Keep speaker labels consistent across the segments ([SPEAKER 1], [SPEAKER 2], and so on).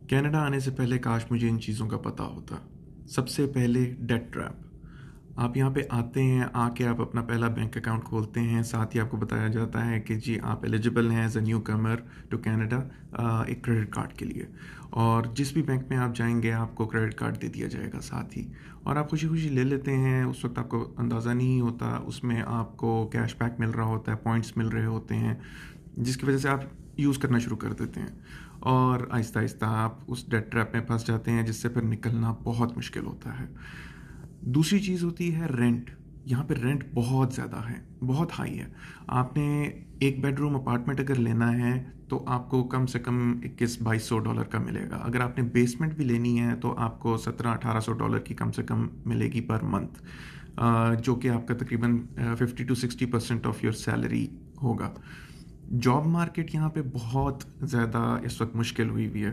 [SPEAKER 1] Canada आने से पहले काश मुझे इन चीज़ों का पता होता। सबसे पहले डेट ट्रैप। आप यहाँ पे आते हैं, आके आप अपना पहला बैंक अकाउंट खोलते हैं, साथ ही आपको बताया जाता है कि जी आप एलिजिबल हैं as a newcomer to Canada एक क्रेडिट कार्ड के लिए। और जिस भी बैंक में आप जाएंगे आपको क्रेडिट कार्ड दे दिया जाएगा साथ ही, और आप खुशी खुशी ले लेते हैं। उस वक्त आपको अंदाज़ा नहीं होता, उसमें आपको कैशबैक मिल रहा होता है, पॉइंट्स मिल रहे होते हैं, जिसकी वजह से आप यूज़ करना शुरू कर देते हैं और आहिस्ता आहिस्ता आप उस डेट ट्रैप में फंस जाते हैं, जिससे फिर निकलना बहुत मुश्किल होता है। दूसरी चीज़ होती है रेंट। यहाँ पे रेंट बहुत ज़्यादा है, बहुत हाई है। आपने एक बेडरूम अपार्टमेंट अगर लेना है तो आपको कम से कम $2100-2200 का मिलेगा। अगर आपने बेसमेंट भी लेनी है तो आपको $1700-1800 की कम से कम मिलेगी पर मंथ, जो कि आपका तकरीबन 50 to 60% ऑफ योर सैलरी होगा। जॉब मार्केट यहाँ पे बहुत ज़्यादा इस वक्त मुश्किल हुई हुई है।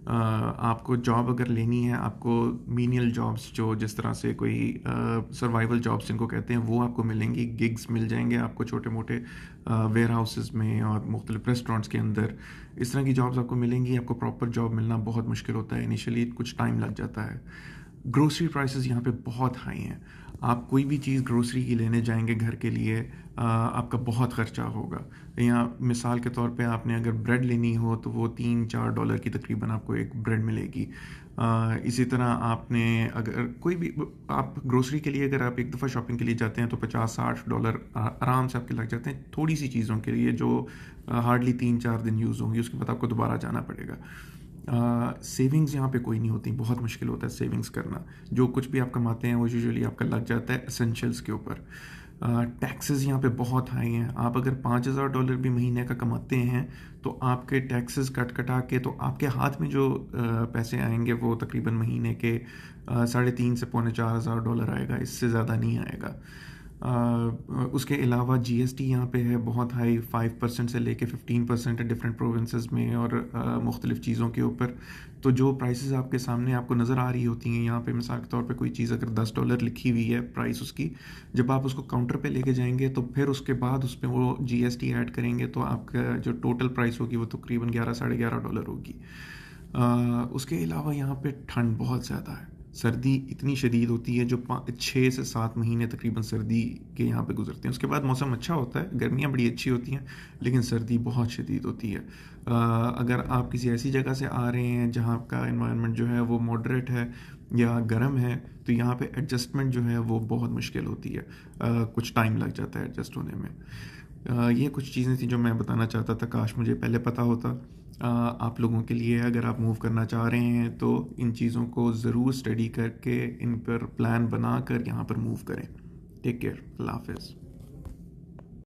[SPEAKER 1] आपको जॉब अगर लेनी है, आपको मीनियल जॉब्स जो जिस तरह से कोई सर्वाइवल जॉब्स जिनको कहते हैं वो आपको मिलेंगी, गिग्स मिल जाएंगे आपको छोटे मोटे वेयर हाउसेस में और मुख्तलिफ रेस्टोरेंट्स के अंदर। इस तरह की जॉब्स आपको मिलेंगी। आपको प्रॉपर जॉब मिलना बहुत मुश्किल होता है, इनिशियली कुछ टाइम लग जाता है। ग्रोसरी प्राइसेस यहाँ पे बहुत हाई हैं। आप कोई भी चीज़ ग्रोसरी की लेने जाएंगे घर के लिए, आपका बहुत ख़र्चा होगा। यहाँ मिसाल के तौर पे आपने अगर ब्रेड लेनी हो तो वो $3-4 की तकरीबन आपको एक ब्रेड मिलेगी। इसी तरह आपने अगर कोई भी आप ग्रोसरी के लिए अगर आप एक दफ़ा शॉपिंग के लिए जाते हैं तो $50-60 आराम से आपके लग जाते हैं थोड़ी सी चीज़ों के लिए जो हार्डली 3-4 दिन यूज़ होंगी, उसके बाद आपको दोबारा जाना पड़ेगा। सेविंग्स यहाँ पे कोई नहीं होती, बहुत मुश्किल होता है सेविंग्स करना। जो कुछ भी आप कमाते हैं वो यूजुअली आपका लग जाता है एसेंशियल्स के ऊपर। टैक्सेस यहाँ पे बहुत हाई हैं। आप अगर $5000 भी महीने का कमाते हैं तो आपके टैक्सेस कट कटा के तो आपके हाथ में जो पैसे आएंगे वो तकरीबन महीने के 3.5 से $4,500 आएगा, इससे ज़्यादा नहीं आएगा। उसके अलावा जीएसटी यहाँ पे है बहुत हाई, 5% से लेके 15% है डिफरेंट प्रोविंसेस में और मुख्तलिफ़ चीज़ों के ऊपर। तो जो प्राइसेस आपके सामने आपको नज़र आ रही होती हैं यहाँ पे, मिसाल के तौर पे कोई चीज़ अगर $10 लिखी हुई है प्राइस उसकी, जब आप उसको काउंटर पे लेके जाएंगे तो फिर उसके बाद उस पर वो जीएसटी ऐड करेंगे तो आपका जो टोटल प्राइस होगी वो तकरीबन $11-11.5 होगी। उसके अलावा यहाँ पे ठंड बहुत ज़्यादा है। सर्दी इतनी शदीद होती है जो 6 से 7 महीने तकरीबन सर्दी के यहाँ पे गुजरते हैं। उसके बाद मौसम अच्छा होता है, गर्मियाँ बड़ी अच्छी होती हैं, लेकिन सर्दी बहुत शदीद होती है। अगर आप किसी ऐसी जगह से आ रहे हैं जहाँ का एनवायरनमेंट जो है वो मॉडरेट है या गर्म है तो यहाँ पे एडजस्टमेंट जो है वो बहुत मुश्किल होती है। कुछ टाइम लग जाता है एडजस्ट होने में। ये कुछ चीज़ें थी जो मैं बताना चाहता था, काश मुझे पहले पता होता। आप लोगों के लिए अगर आप मूव करना चाह रहे हैं तो इन चीज़ों को ज़रूर स्टडी करके इन पर प्लान बना कर यहाँ पर मूव करें। टेक केयर, अल्लाह हाफ़िज़।